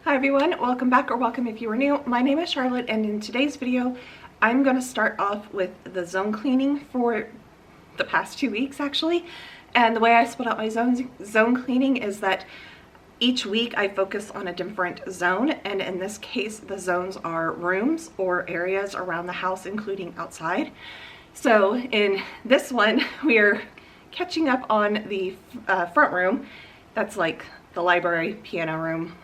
Hi everyone, welcome back, or welcome if you are new. My name is Charlotte, and in today's video I'm going to start off with the zone cleaning for the past 2 weeks actually. And the way I split out my zone cleaning is that each week I focus on a different zone, and in this case the zones are rooms or areas around the house, including outside. So in this one we are catching up on the front room. That's like the library, piano room,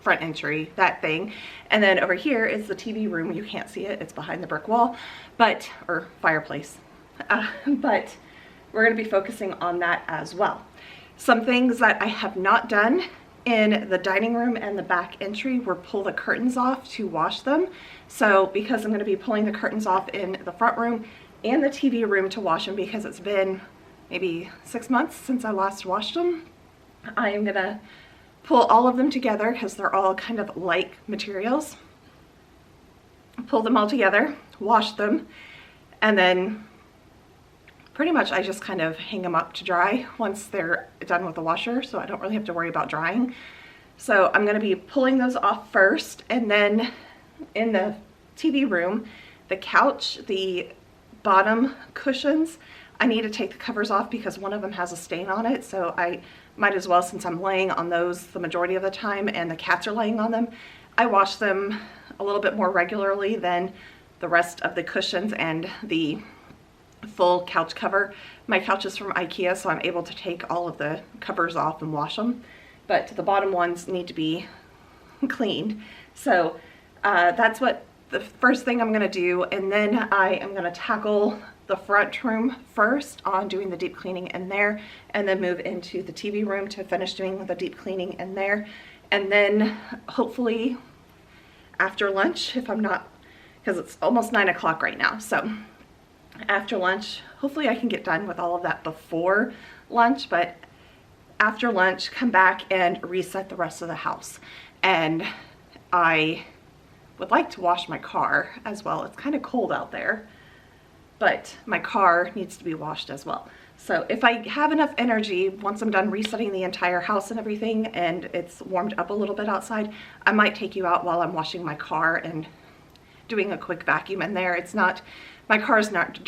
front entry, that thing. And then over here is the TV room. You can't see it, it's behind the brick wall, or fireplace. But we're going to be focusing on that as well. Some things that I have not done in the dining room and the back entry were pull the curtains off to wash them. So because I'm going to be pulling the curtains off in the front room and the TV room to wash them, because it's been maybe 6 months since I last washed them, I am going to pull all of them together because they're all kind of like materials. Pull them all together, wash them, and then pretty much I just kind of hang them up to dry once they're done with the washer, so I don't really have to worry about drying. So I'm going to be pulling those off first, and then in the TV room, the couch, the bottom cushions, I need to take the covers off because one of them has a stain on it, so I might as well, since I'm laying on those the majority of the time and the cats are laying on them, I wash them a little bit more regularly than the rest of the cushions and the full couch cover. My couch is from IKEA, so I'm able to take all of the covers off and wash them, but the bottom ones need to be cleaned. So that's what the first thing I'm going to do, and then I am going to tackle the front room first on doing the deep cleaning in there, and then move into the TV room to finish doing the deep cleaning in there. And then hopefully after lunch, if I'm not, because it's almost 9 o'clock right now, so after lunch hopefully I can get done with all of that before lunch, but after lunch come back and reset the rest of the house. And I would like to wash my car as well. It's kind of cold out there, but my car needs to be washed as well. So if I have enough energy, once I'm done resetting the entire house and everything and it's warmed up a little bit outside, I might take you out while I'm washing my car and doing a quick vacuum in there. It's not, my car is not,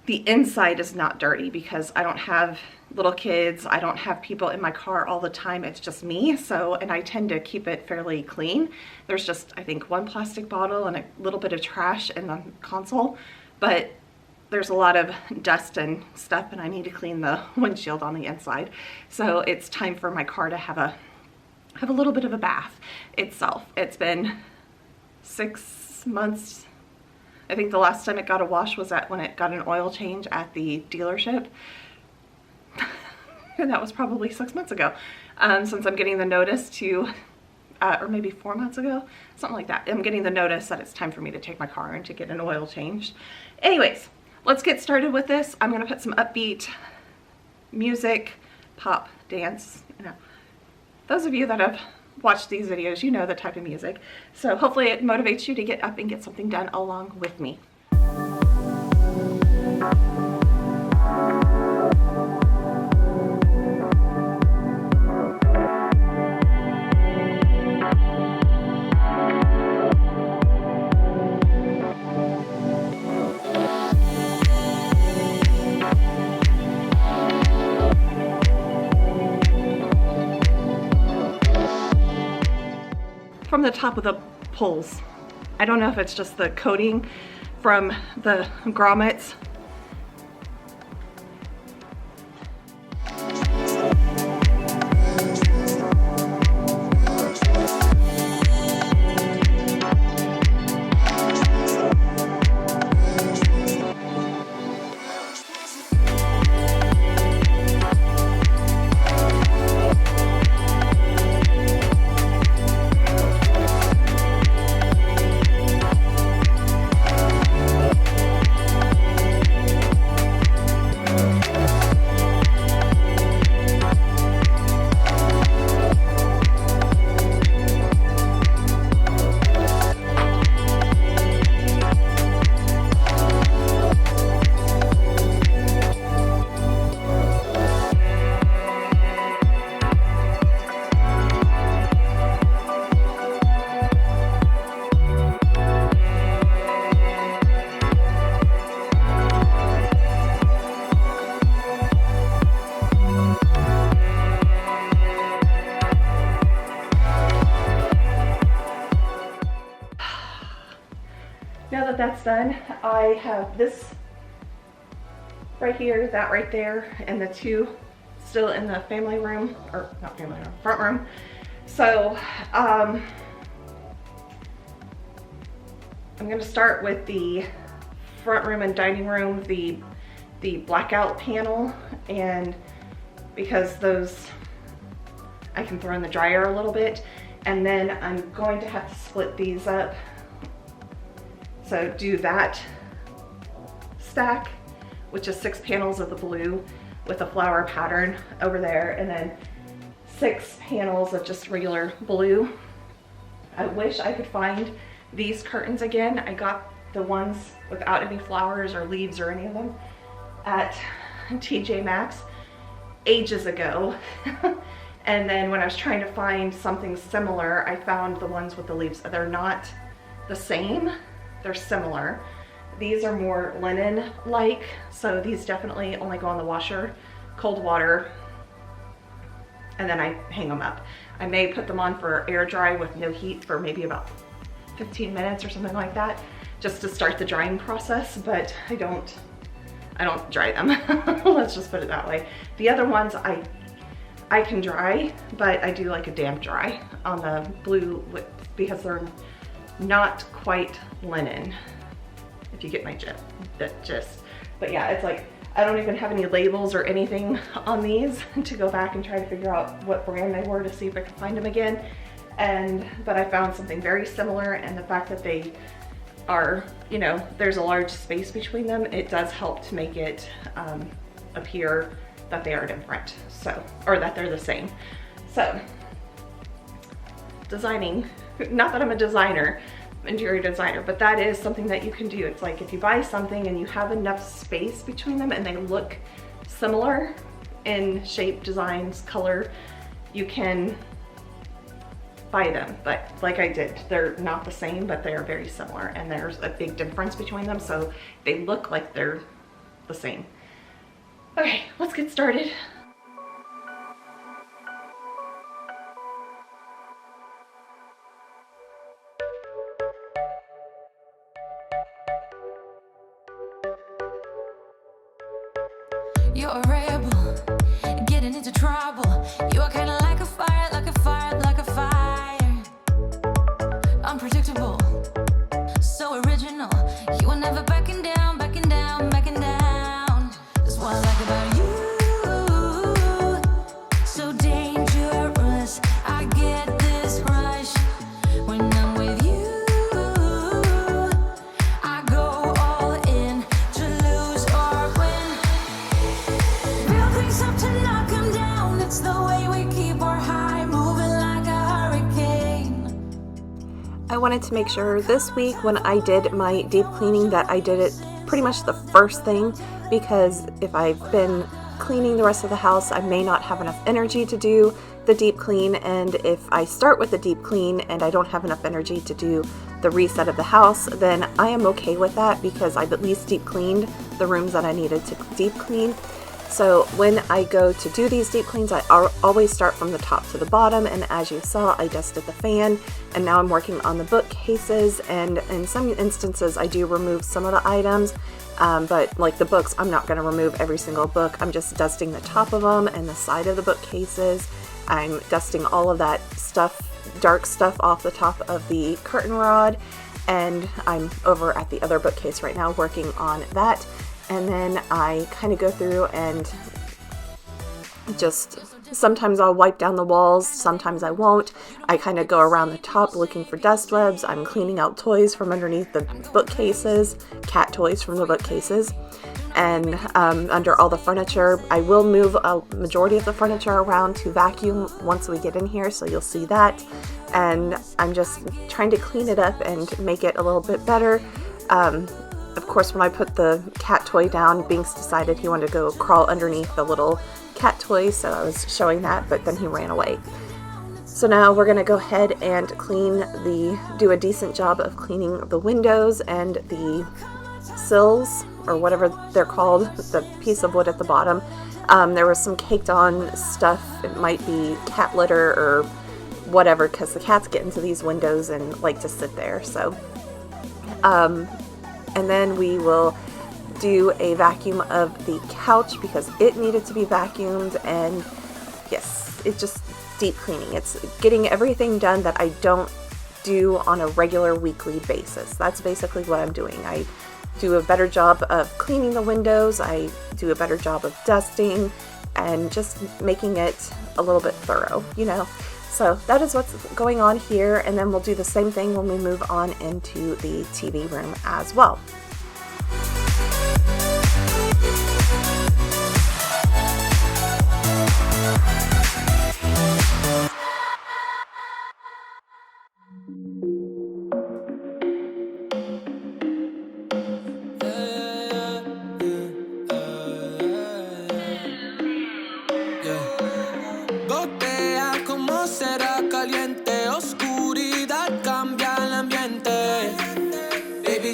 the inside is not dirty because I don't have little kids, I don't have people in my car all the time, it's just me. So, and I tend to keep it fairly clean. There's just, I think, one plastic bottle and a little bit of trash in the console, but there's a lot of dust and stuff, and I need to clean the windshield on the inside. So it's time for my car to have a little bit of a bath itself. It's been 6 months. I think the last time it got a wash was when it got an oil change at the dealership. And that was probably 6 months ago, since I'm getting the notice to, or maybe 4 months ago, something like that. I'm getting the notice that it's time for me to take my car in to get an oil changed. Anyways, let's get started with this. I'm gonna put some upbeat music, pop, dance, you know. Those of you that have watched these videos, you know the type of music. So hopefully it motivates you to get up and get something done along with me. From the top of the poles, I don't know if it's just the coating from the grommets. that that's done, I have this right here, that right there, and the two still in the family room, or not family room, front room. So I'm gonna start with the front room and dining room, the blackout panel, and because those I can throw in the dryer a little bit, and then I'm going to have to split these up. So do that stack, which is 6 panels of the blue with a flower pattern over there, and then 6 panels of just regular blue. I wish I could find these curtains again. I got the ones without any flowers or leaves or any of them at TJ Maxx ages ago. And then when I was trying to find something similar, I found the ones with the leaves. They're not the same, they're similar. These are more linen-like, so these definitely only go on the washer, cold water, and then I hang them up. I may put them on for air dry with no heat for maybe about 15 minutes or something like that, just to start the drying process, but I don't dry them. Let's just put it that way. The other ones I can dry, but I do like a damp dry on the blue because they're not quite linen, if you get my gist. But yeah, it's like, I don't even have any labels or anything on these to go back and try to figure out what brand they were to see if I can find them again. But I found something very similar, and the fact that they are, you know, there's a large space between them, it does help to make it appear that they are different, so, or that they're the same. So, designing, not that I'm a designer, interior designer, but that is something that you can do. It's like if you buy something and you have enough space between them and they look similar in shape, designs, color, you can buy them. But like I did, they're not the same, but they are very similar, and there's a big difference between them, so they look like they're the same. Okay, let's get started. You're a rebel, getting into trouble. You are kind of like a fire, like a fire, like a fire. Unpredictable, so original. You are never backing down, backing down, backing down. That's what I like about you. So dangerous, I get this rush when I'm with you. I go all in to lose or win. Real things up to knock 'em down. It's the way we keep our high, moving like a hurricane. I wanted to make sure this week when I did my deep cleaning that I did it pretty much the first thing, because if I've been cleaning the rest of the house, I may not have enough energy to do the deep clean, and if I start with the deep clean and I don't have enough energy to do the reset of the house, then I am okay with that because I've at least deep cleaned the rooms that I needed to deep clean. So when I go to do these deep cleans, I always start from the top to the bottom, and as you saw, I dusted the fan, and now I'm working on the bookcases, and in some instances I do remove some of the items, but like the books, I'm not going to remove every single book. I'm just dusting the top of them and the side of the bookcases. I'm dusting all of that stuff, dark stuff, off the top of the curtain rod, and I'm over at the other bookcase right now working on that. And then I kind of go through and just, sometimes I'll wipe down the walls, sometimes I won't. I kind of go around the top looking for dust webs. I'm cleaning out toys from underneath the bookcases, cat toys from the bookcases, and under all the furniture. I will move a majority of the furniture around to vacuum once we get in here, so you'll see that. And I'm just trying to clean it up and make it a little bit better. Of course, when I put the cat toy down, Binks decided he wanted to go crawl underneath the little cat toy, so I was showing that, but then he ran away. So now we're going to go ahead and do a decent job of cleaning the windows and the sills, or whatever they're called, the piece of wood at the bottom. There was some caked on stuff. It might be cat litter or whatever, because the cats get into these windows and like to sit there. So and then we will do a vacuum of the couch because it needed to be vacuumed. And yes, it's just deep cleaning. It's getting everything done that I don't do on a regular weekly basis. That's basically what I'm doing. I do a better job of cleaning the windows, I do a better job of dusting, and just making it a little bit thorough, you know. So that is what's going on here, and then we'll do the same thing when we move on into the TV room as well.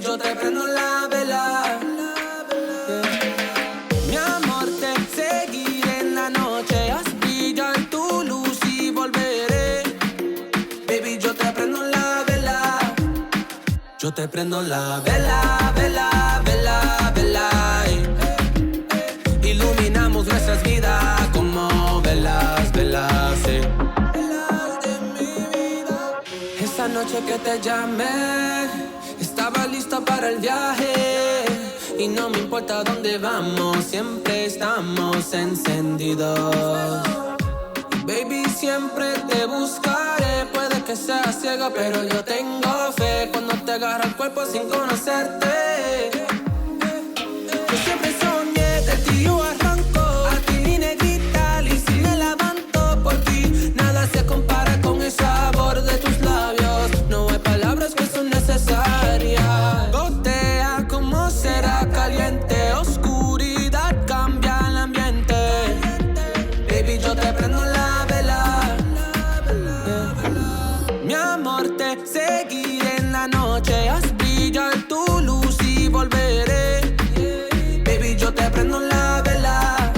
Yo te prendo la vela, mi amor, te seguiré en la noche, haz brillar tu luz y volveré. Baby, yo te prendo la vela, yo te prendo la vela, vela, vela, vela. Iluminamos nuestras vidas como velas, velas, velas de mi vida. Esa noche que te llamé, estaba lista para el viaje y no me importa dónde vamos, siempre estamos encendidos. Baby, siempre te buscaré, puede que seas ciega, pero yo tengo fe cuando te agarra el cuerpo sin conocerte. Yo siempre soñé de ti, yo arranco a ti, mi negrita, y si me levanto por ti, nada se compara con el sabor de tus labios. No hay palabras que son necesarias. Gotea como será caliente, oscuridad cambia el ambiente. Baby, yo te prendo la vela, mi amor, te seguiré en la noche, haz brillar tu luz y volveré. Baby, yo te prendo la vela,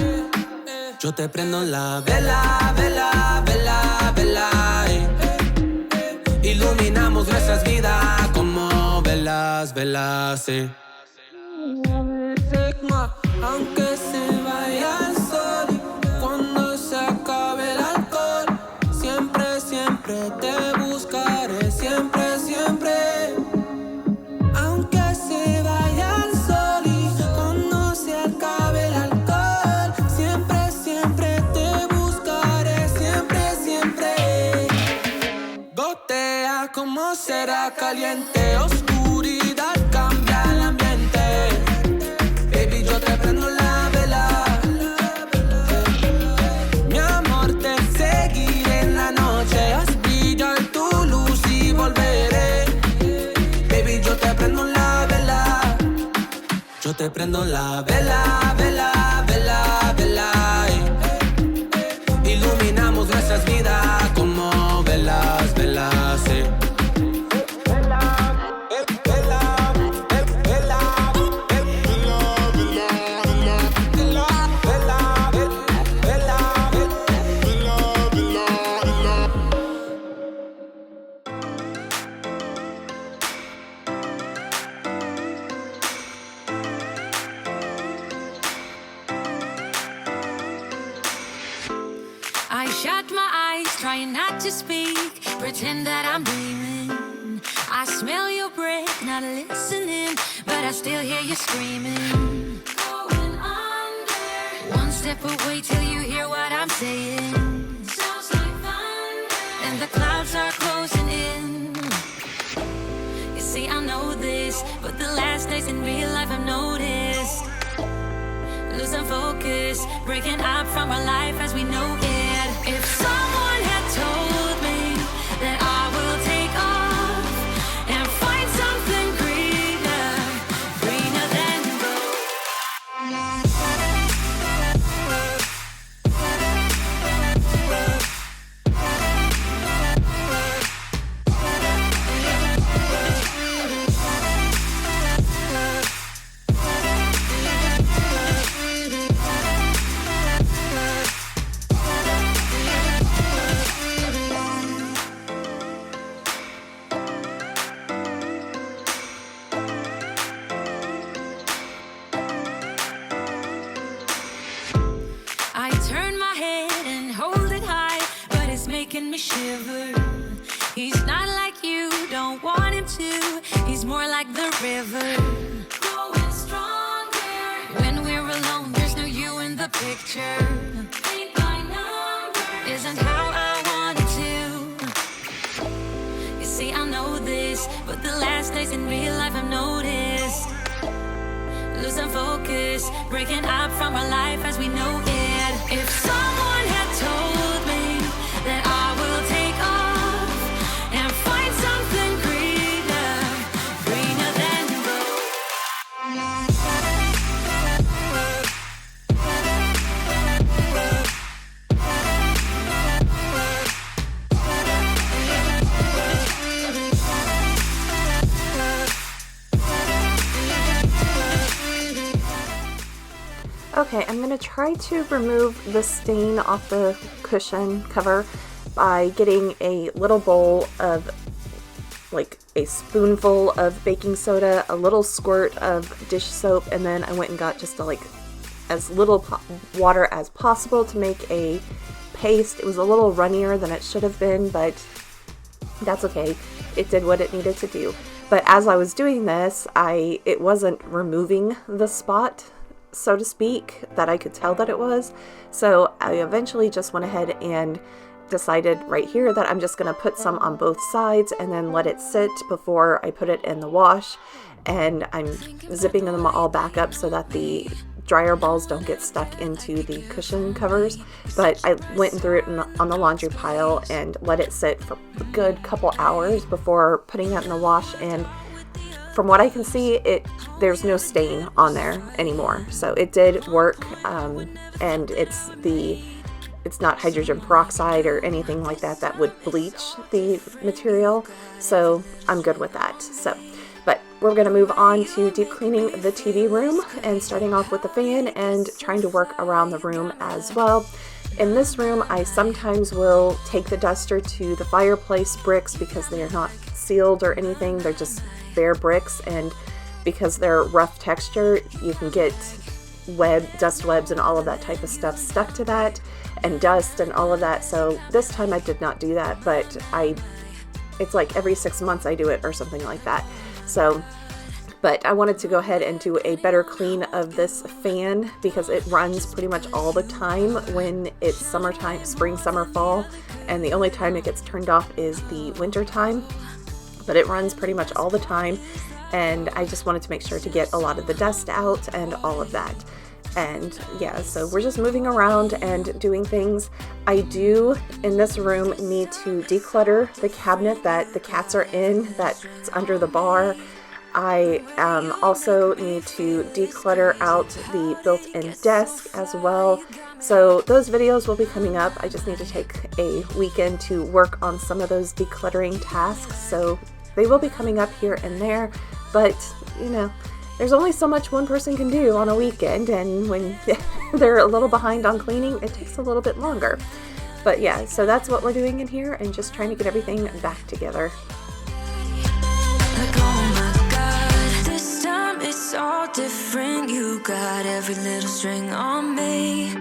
yo te prendo la vela, vela, vela, vela. Iluminamos nuestras vidas como velas, velas, aunque se vaya el sol, cuando se acabe el alcohol, siempre, siempre te buscaré, siempre, siempre. Aunque se vaya el sol y cuando se acabe el alcohol, siempre, siempre te buscaré, siempre, siempre. Gotea como será caliente, oscuridad cambia el ambiente. Baby, yo te prendo la vela, mi amor, te seguiré en la noche, haz brillar tu luz y volveré. Baby, yo te prendo la vela, yo te prendo la vela, vela, vela, vela. Iluminamos nuestras vidas como velas, velas, I shut my eyes, trying not to speak, pretend that I'm dreaming. I smell your breath, not listening, but I still hear you screaming. Going under. One step away till you hear what I'm saying. Sounds like thunder. And the clouds are closing in. You see, I know this, but the last days in real life I've noticed. Losing focus, breaking up from our life as we know it. If someone had told me that I will take off and find something greener, greener than together, growing stronger. When we're alone, there's no you in the picture. Paint by numbers isn't how I wanted to. You see, I know this, but the last days in real life I've noticed losing focus, breaking up from our life as we know it. If someone had told me that I will take off and find something greener, greener than Okay, I'm going to try to remove the stain off the cushion cover by getting a little bowl of, like, a spoonful of baking soda, a little squirt of dish soap, and then I went and got just as little water as possible to make a paste. It was a little runnier than it should have been, but that's okay. It did what it needed to do. But as I was doing this, it wasn't removing the spot, so to speak, that I could tell that it was. So I eventually just went ahead and decided right here that I'm just going to put some on both sides and then let it sit before I put it in the wash. And I'm zipping them all back up so that the dryer balls don't get stuck into the cushion covers. But I went and threw it on the laundry pile and let it sit for a good couple hours before putting that in the wash. And from what I can see, there's no stain on there anymore. So it did work, and it's not hydrogen peroxide or anything like that that would bleach the material. So I'm good with that. But we're going to move on to deep cleaning the TV room and starting off with the fan and trying to work around the room as well. In this room, I sometimes will take the duster to the fireplace bricks because they are not sealed or anything. They're just bare bricks, and because they're rough texture, you can get dust webs and all of that type of stuff stuck to that, and dust and all of that. So this time I did not do that, but it's like every 6 months I do it or something like that. So, but I wanted to go ahead and do a better clean of this fan because it runs pretty much all the time when it's summertime, spring, summer, fall, and the only time it gets turned off is the winter time. But it runs pretty much all the time, and I just wanted to make sure to get a lot of the dust out and all of that. And yeah, so we're just moving around and doing things. I do, in this room, need to declutter the cabinet that the cats are in, that's under the bar. I also need to declutter out the built-in desk as well. So those videos will be coming up. I just need to take a weekend to work on some of those decluttering tasks. So they will be coming up here and there, but you know, there's only so much one person can do on a weekend, and when they're a little behind on cleaning, it takes a little bit longer. But yeah, so that's what we're doing in here and just trying to get everything back together. Like, oh my God, this time it's all different. You got every little string on me.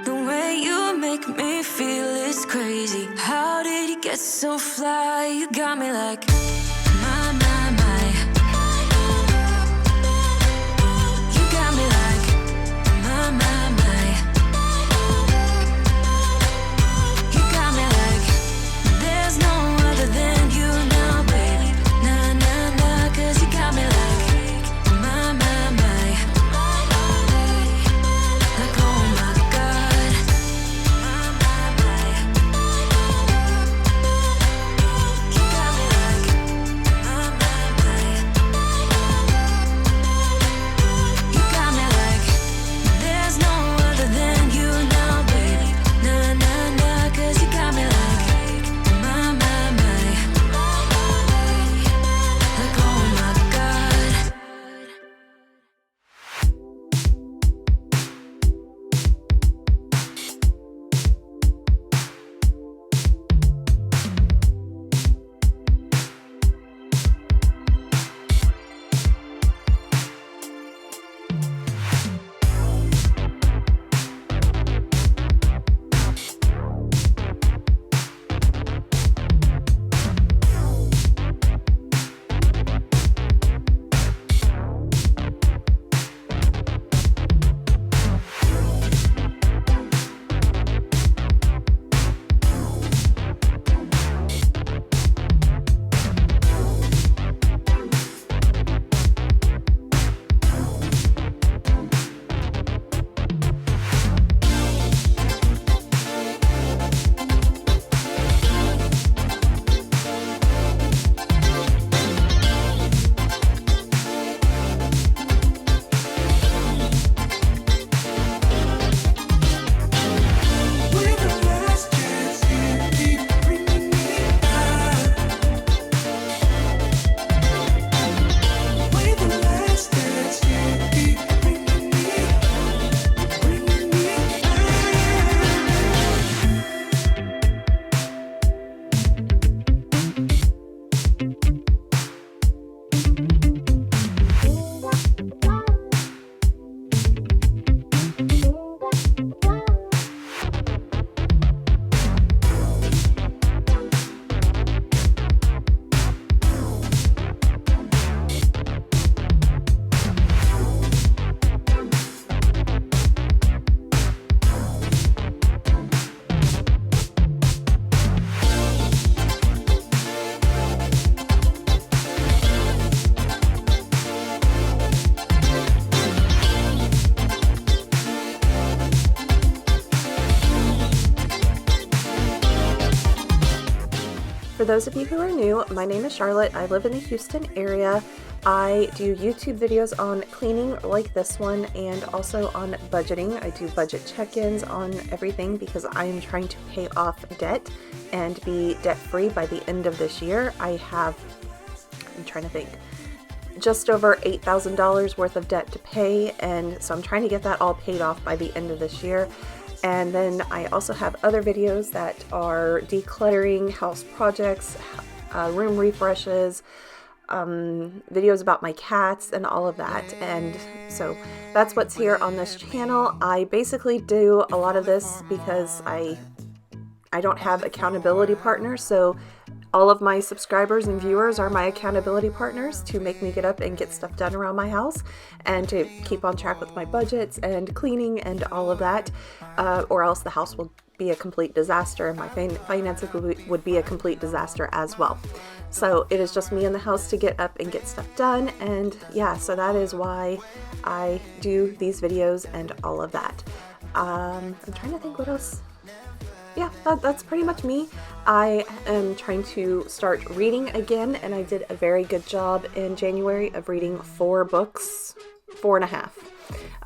The way you make me feel is crazy. How did you get so fly? You got me like, my, my, my. You got me like, my, my, my. You got me like, there's no other than you now, baby. Nah, nah, nah, 'cause you got me like, my, my, my. Like, oh my God, my, my, my. You got me like, for those of you who are new, my name is Charlotte. I live in the Houston area. I do YouTube videos on cleaning like this one and also on budgeting. I do budget check-ins on everything because I am trying to pay off debt and be debt-free by the end of this year. I'm trying to think, just over $8,000 worth of debt to pay, and so I'm trying to get that all paid off by the end of this year. And then I also have other videos that are decluttering, house projects, room refreshes, videos about my cats and all of that. And so that's what's here on this channel. I basically do a lot of this because I don't have accountability partners, so all of my subscribers and viewers are my accountability partners to make me get up and get stuff done around my house and to keep on track with my budgets and cleaning and all of that, or else the house will be a complete disaster and my finances would be a complete disaster as well. So it is just me in the house to get up and get stuff done, and yeah, so that is why I do these videos and all of that. I'm trying to think what else. Yeah, that's pretty much me. I am trying to start reading again, and I did a very good job in January of reading 4 books, 4.5.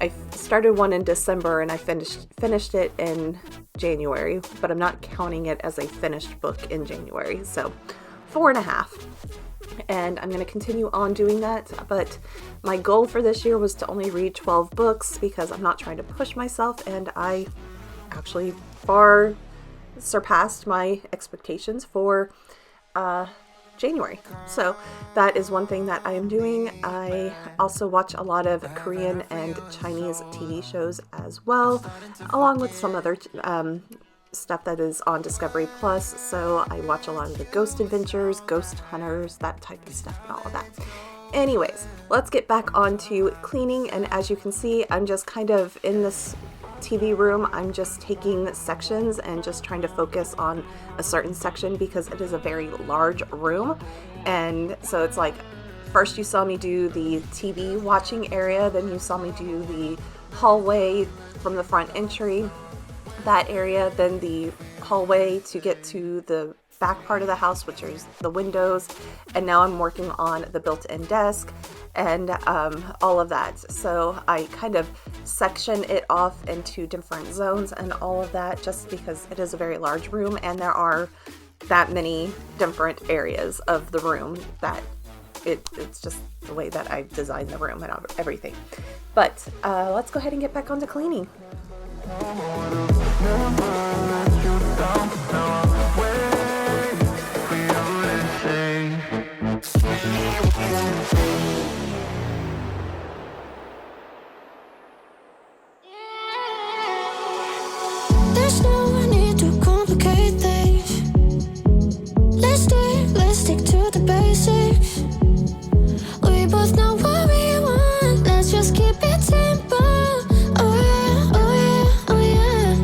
I started one in December and I finished it in January, but I'm not counting it as a finished book in January, so 4.5. And I'm going to continue on doing that, but my goal for this year was to only read 12 books because I'm not trying to push myself, and I actually far surpassed my expectations for January. So that is one thing that I am doing. I also watch a lot of Korean and Chinese TV shows as well, along with some other stuff that is on Discovery Plus. So I watch a lot of the Ghost Adventures, Ghost Hunters, that type of stuff and all of that. Anyways, let's get back onto cleaning, and as you can see, I'm just kind of in this TV room. I'm just taking sections and just trying to focus on a certain section because it is a very large room. And so it's like, first you saw me do the TV watching area, then you saw me do the hallway from the front entry, that area, then the hallway to get to the back part of the house, which is the windows, and now I'm working on the built-in desk and all of that. So I kind of section it off into different zones and all of that, just because it is a very large room and there are that many different areas of the room that it's just the way that I've designed the room and everything. But let's go ahead and get back onto cleaning. There's no need to complicate things. Let's stick to the basics. We both know what we want. Let's just keep it simple. Oh yeah, oh yeah, oh yeah.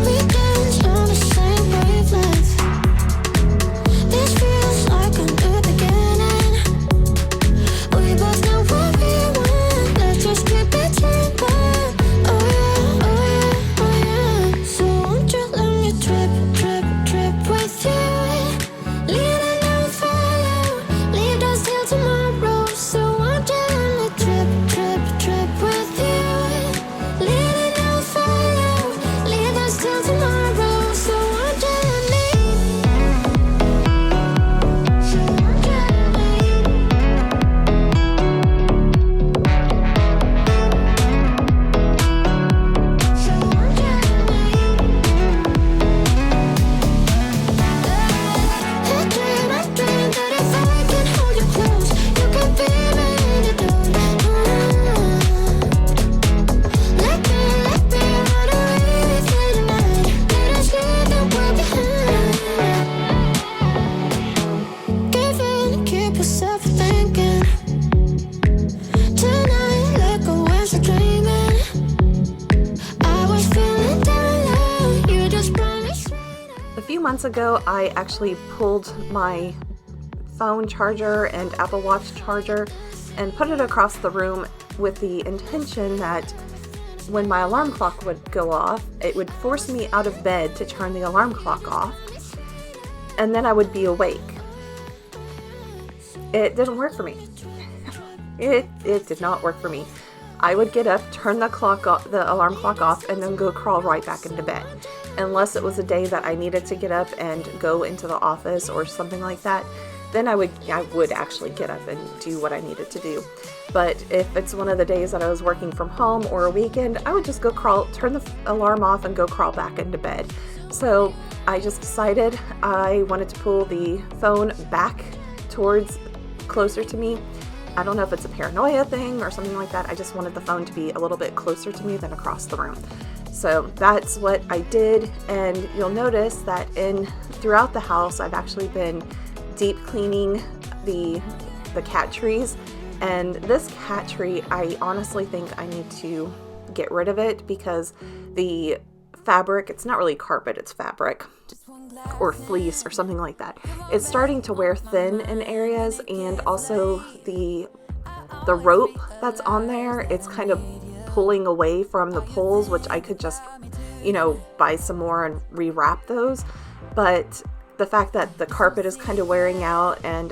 We dance on the same wavelength. This feels like a new beginning. We both know what we want. Let's just keep it simple. Oh yeah, oh yeah, oh yeah. So won't you let me trip with you? Leading and follow, leave us till tomorrow. So won't you let me trip with you? Leading and follow, leave us till tomorrow. So won't you let me? So won't you let me? So won't you let me? I dream that if I can hold you close, you can be my antidote. Let me run away with you tonight. Let us leave the world behind. Give in, keep yourself thinking. Tonight, let go and start dreaming. I was feeling down low, you just brought me straight up. A few months ago, I actually pulled my phone charger and Apple Watch charger and put it across the room with the intention that when my alarm clock would go off, it would force me out of bed to turn the alarm clock off. and then I would be awake. It didn't work for me. It did not work for me. I would get up, turn the alarm clock off, and then go crawl right back into bed. Unless it was a day that I needed to get up and go into the office or something like that, then I would actually get up and do what I needed to do. But if it's one of the days that I was working from home or a weekend, I would just go turn the alarm off and go crawl back into bed. So I just decided I wanted to pull the phone back towards closer to me. I don't know if it's a paranoia thing or something like that. I just wanted the phone to be a little bit closer to me than across the room. So that's what I did, and you'll notice that throughout the house I've actually been deep cleaning the cat trees. And this cat tree, I honestly think I need to get rid of it because the fabric, it's not really carpet, it's fabric or fleece or something like that. It's starting to wear thin in areas, and also the rope that's on there, it's kind of pulling away from the poles, which I could just, buy some more and rewrap those. But the fact that the carpet is kind of wearing out, and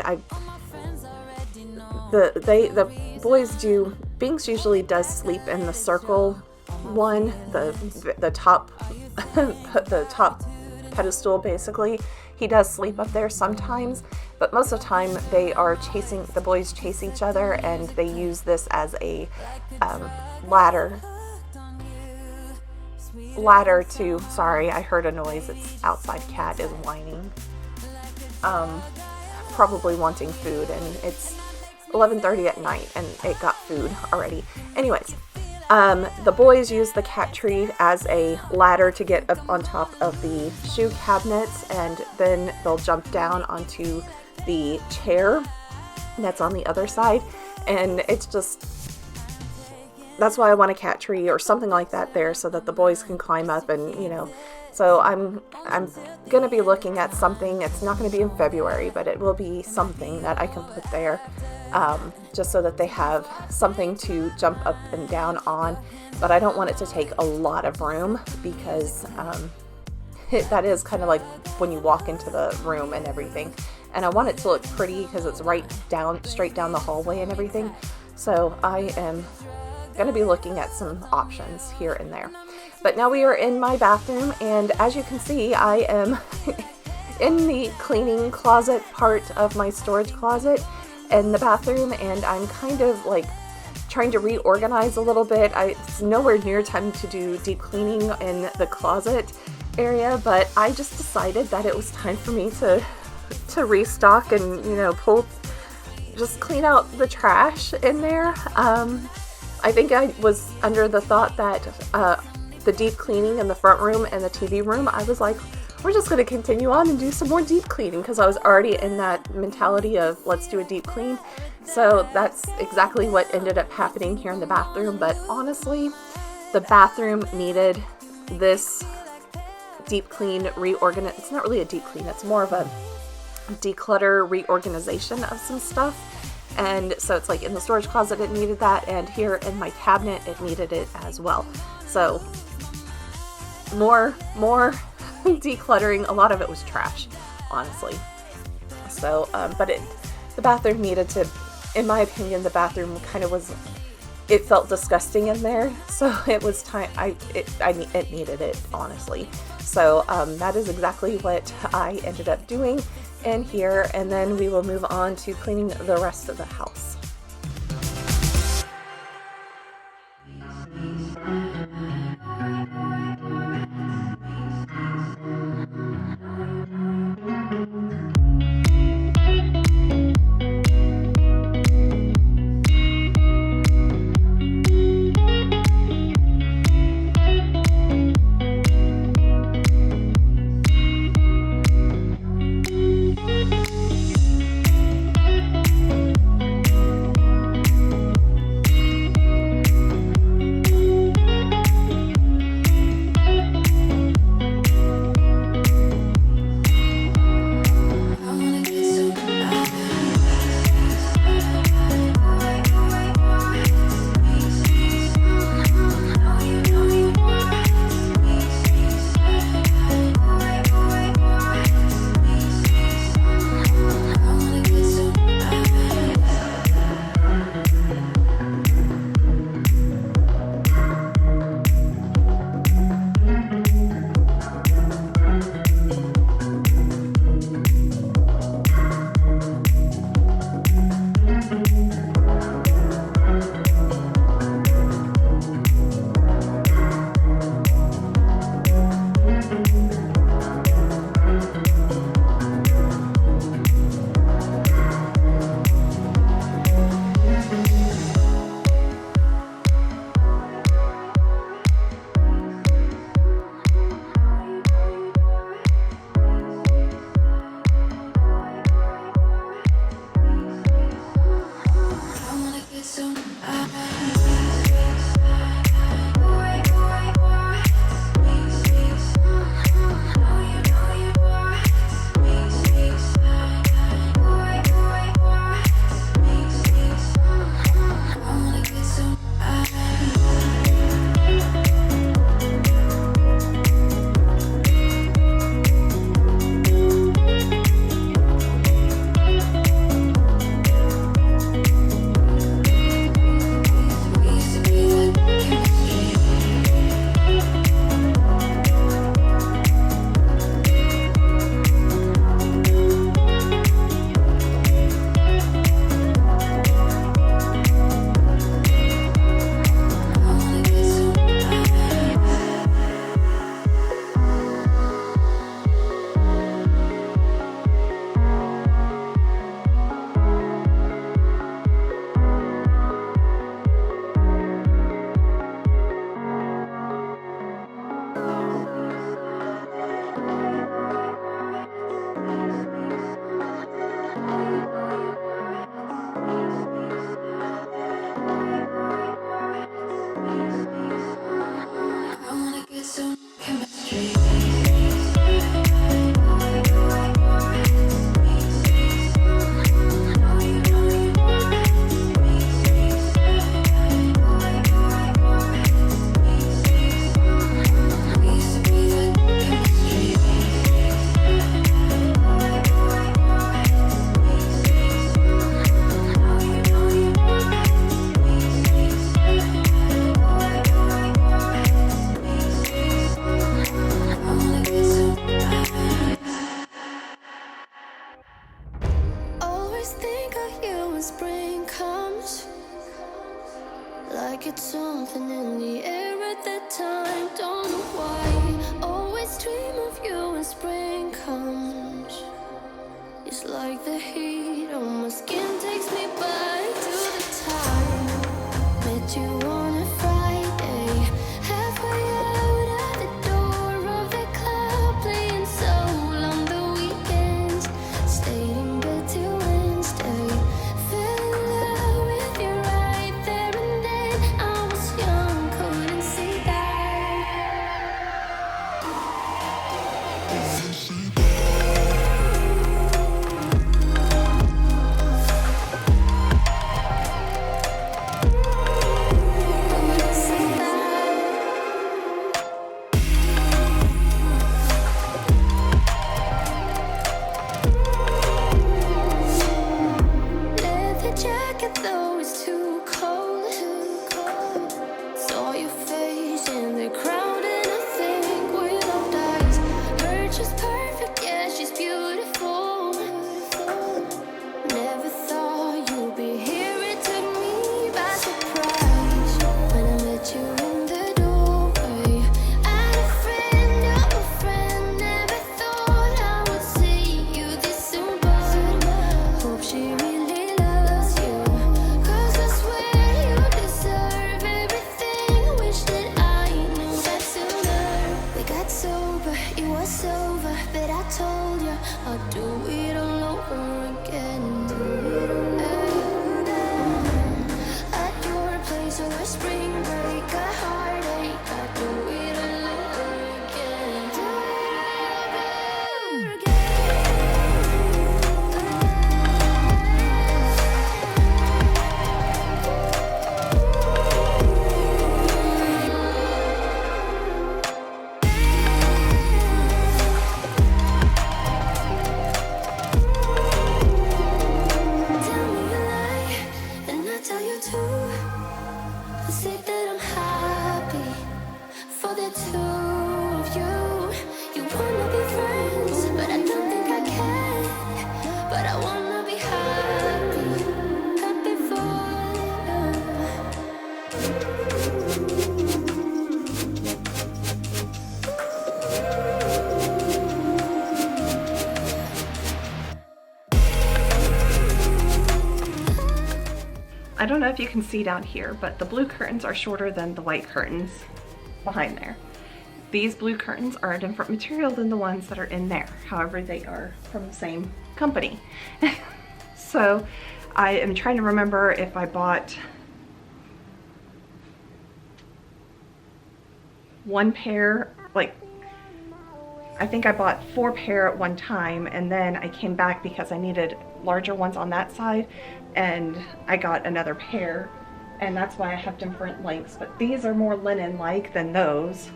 the boys do, Binks usually does sleep in the circle one, the top the top pedestal basically. He does sleep up there sometimes, but most of the time the boys chase each other, and they use this as a ladder to, sorry, I heard a noise, it's outside cat is whining, probably wanting food, and it's 11:30 at night and it got food already. Anyways, the boys use the cat tree as a ladder to get up on top of the shoe cabinets, and then they'll jump down onto the chair that's on the other side, and it's just, that's why I want a cat tree or something like that there, so that the boys can climb up and, so I'm going to be looking at something. It's not going to be in February, but it will be something that I can put there, just so that they have something to jump up and down on. But I don't want it to take a lot of room, because that is kind of like when you walk into the room and everything. And I want it to look pretty because it's straight down the hallway and everything. So I am going to be looking at some options here and there. But now we are in my bathroom, and as you can see, I am in the cleaning closet part of my storage closet in the bathroom, and I'm kind of like trying to reorganize a little bit. It's nowhere near time to do deep cleaning in the closet area, but I just decided that it was time for me to restock and, just clean out the trash in there. I think I was under the thought that the deep cleaning in the front room and the TV room, I was like, we're just going to continue on and do some more deep cleaning, because I was already in that mentality of let's do a deep clean. So that's exactly what ended up happening here in the bathroom. But honestly, the bathroom needed this deep clean it's not really a deep clean, it's more of a declutter reorganization of some stuff. And so it's like in the storage closet it needed that, and here in my cabinet it needed it as well. So more decluttering. A lot of it was trash, honestly. So but the bathroom needed to, in my opinion, the bathroom kind of was, it felt disgusting in there, so it was time, it needed it, honestly. So that is exactly what I ended up doing in here, and then we will move on to cleaning the rest of the house. always think of you when spring comes. Like it's something in the air at that time. Don't know why. Always dream of you when spring comes. It's like the heat on my skin takes me back to the time met you on a Friday, halfway out at the door of the club, playing soul on the weekends. Stayed in bed till Wednesday. Fell in love with you right there and then. I was young, couldn't see that. I'll do it all over again. At your place over spring break, a heartache. I'll do it all over again. Do it all over again. Tell me a lie, and I tell you too. I say that I'm happy for the two of you. You wanna be friends, but I don't think I can. But I wanna be happy, happy I don't know if you can see down here, but the blue curtains are shorter than the white curtains behind there. These blue curtains are a different material than the ones that are in there. However, they are from the same company. So I am trying to remember if I bought one pair, like I think I bought 4 pair at one time, and then I came back because I needed larger ones on that side, and I got another pair, and that's why I have different lengths. But these are more linen-like than those.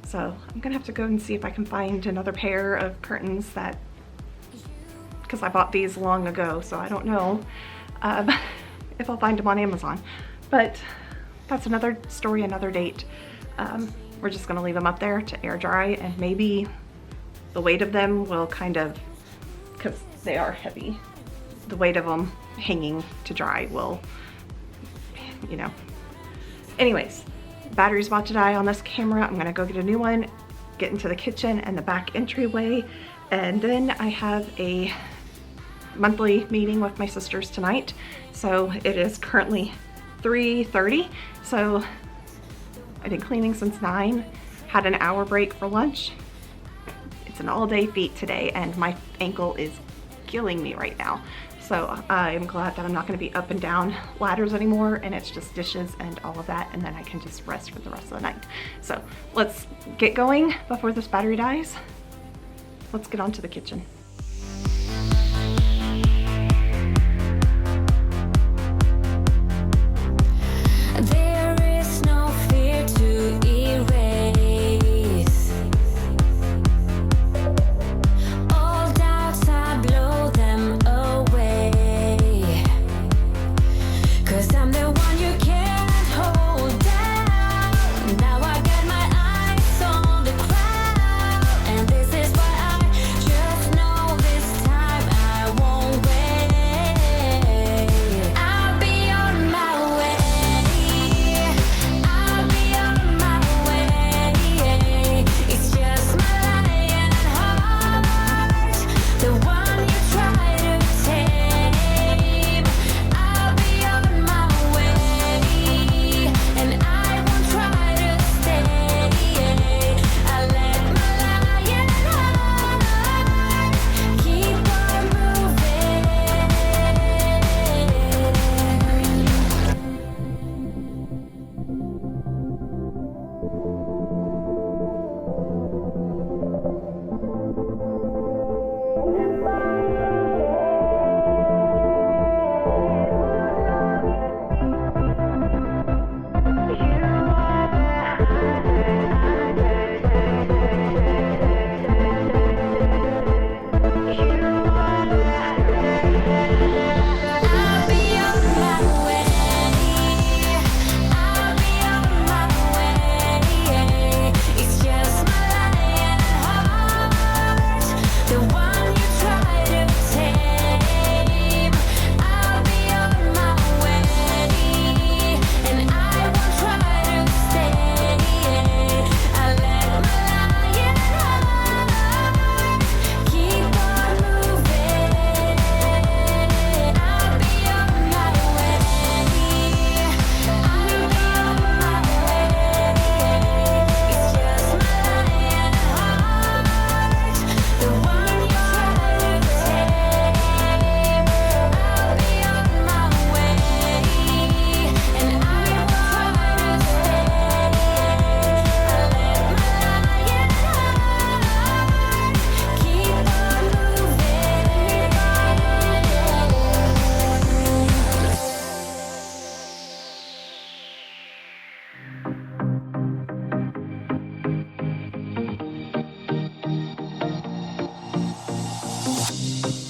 So I'm gonna have to go and see if I can find another pair of curtains that, because I bought these long ago, so I don't know if I'll find them on Amazon. But that's another story, another date. We're just gonna leave them up there to air dry, and maybe the weight of them will kind of, because they are heavy, the weight of them hanging to dry will, you know. Anyways, battery's about to die on this camera. I'm gonna go get a new one, get into the kitchen and the back entryway, and then I have a monthly meeting with my sisters tonight. So it is currently 3:30. So I've been cleaning since 9, had an hour break for lunch. It's an all-day feat today, and my ankle is killing me right now. So I'm glad that I'm not gonna be up and down ladders anymore, and it's just dishes and all of that, and then I can just rest for the rest of the night. So let's get going before this battery dies. Let's get on to the kitchen. There is no fear to erase. All doubts, I blow them away. 'Cause I'm the one you can't hold down. Now I got my eyes on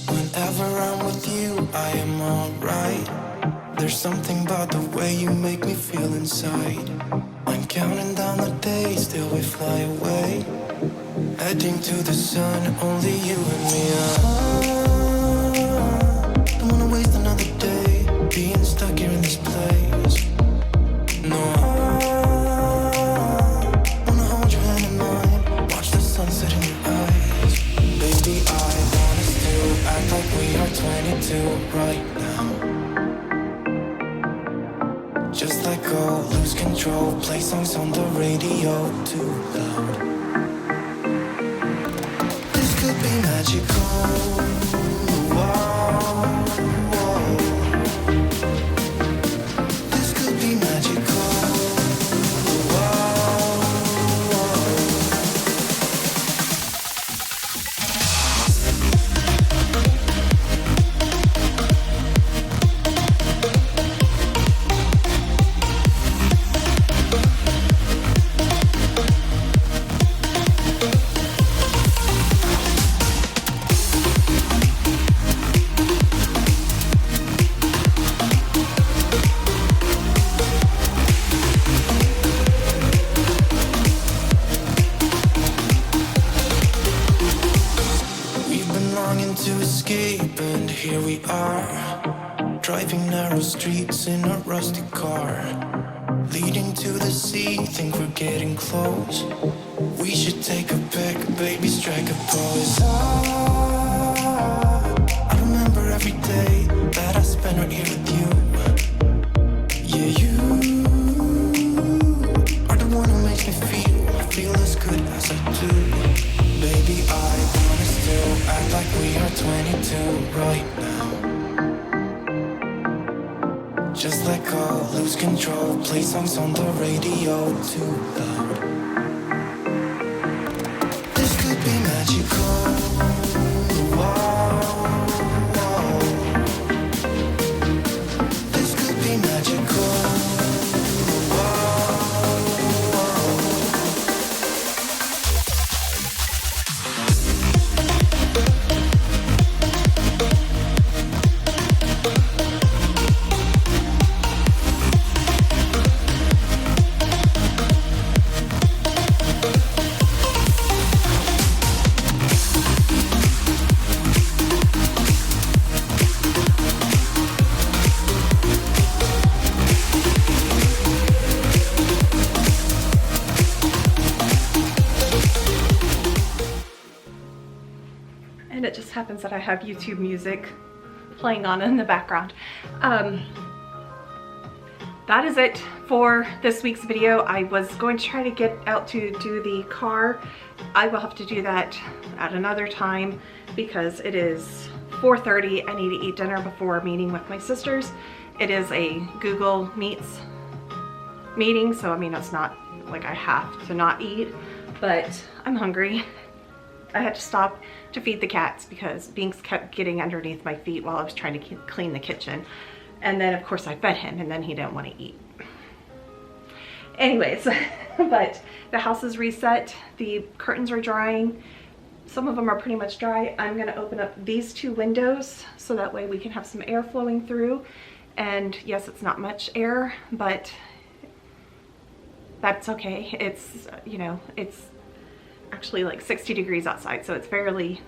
Whenever I'm with you, I am alright. There's something about the way you make me feel inside. I'm counting down the days till we fly away, heading to the sun, only you and me. Don't wanna waste another day being stuck here in this place. No, wanna hold your hand in mine, watch the sunset in your eyes. Baby, I want us to act like we are 22 right now. Just let go, lose control, play songs on the radio too loud. This could be magical. Whoa, whoa. This could be magical. Whoa, whoa. To escape, and here we are, driving narrow streets in a rusty car, leading to the sea. Think we're getting close. We should take a pic, baby, strike a pose. I remember every day that I spent right here with you. Yeah, you are the one who makes me feel as good as I do. Baby, I want us to act like we are 22 right now. Just let go, lose control, play songs on the radio too loud. This could be magical. Whoa, whoa. This could be magical. And it just happens that I have YouTube music playing on in the background. That is it for this week's video. I was going to try to get out to do the car. I will have to do that at another time because it is 4:30. I need to eat dinner before a meeting with my sisters. It is a Google Meets meeting, so I mean it's not like I have to not eat, but I'm hungry. I had to stop to feed the cats because Binks kept getting underneath my feet while I was trying to clean the kitchen. And then of course I fed him and then he didn't want to eat. Anyways, but the house is reset. The curtains are drying. Some of them are pretty much dry. I'm gonna open up these 2 windows so that way we can have some air flowing through. And yes, it's not much air, but that's okay. It's, you know, it's actually like 60 degrees outside, so it's very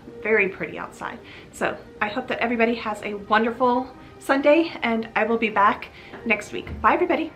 pretty outside. So I hope that everybody has a wonderful Sunday, and I will be back next week. Bye everybody.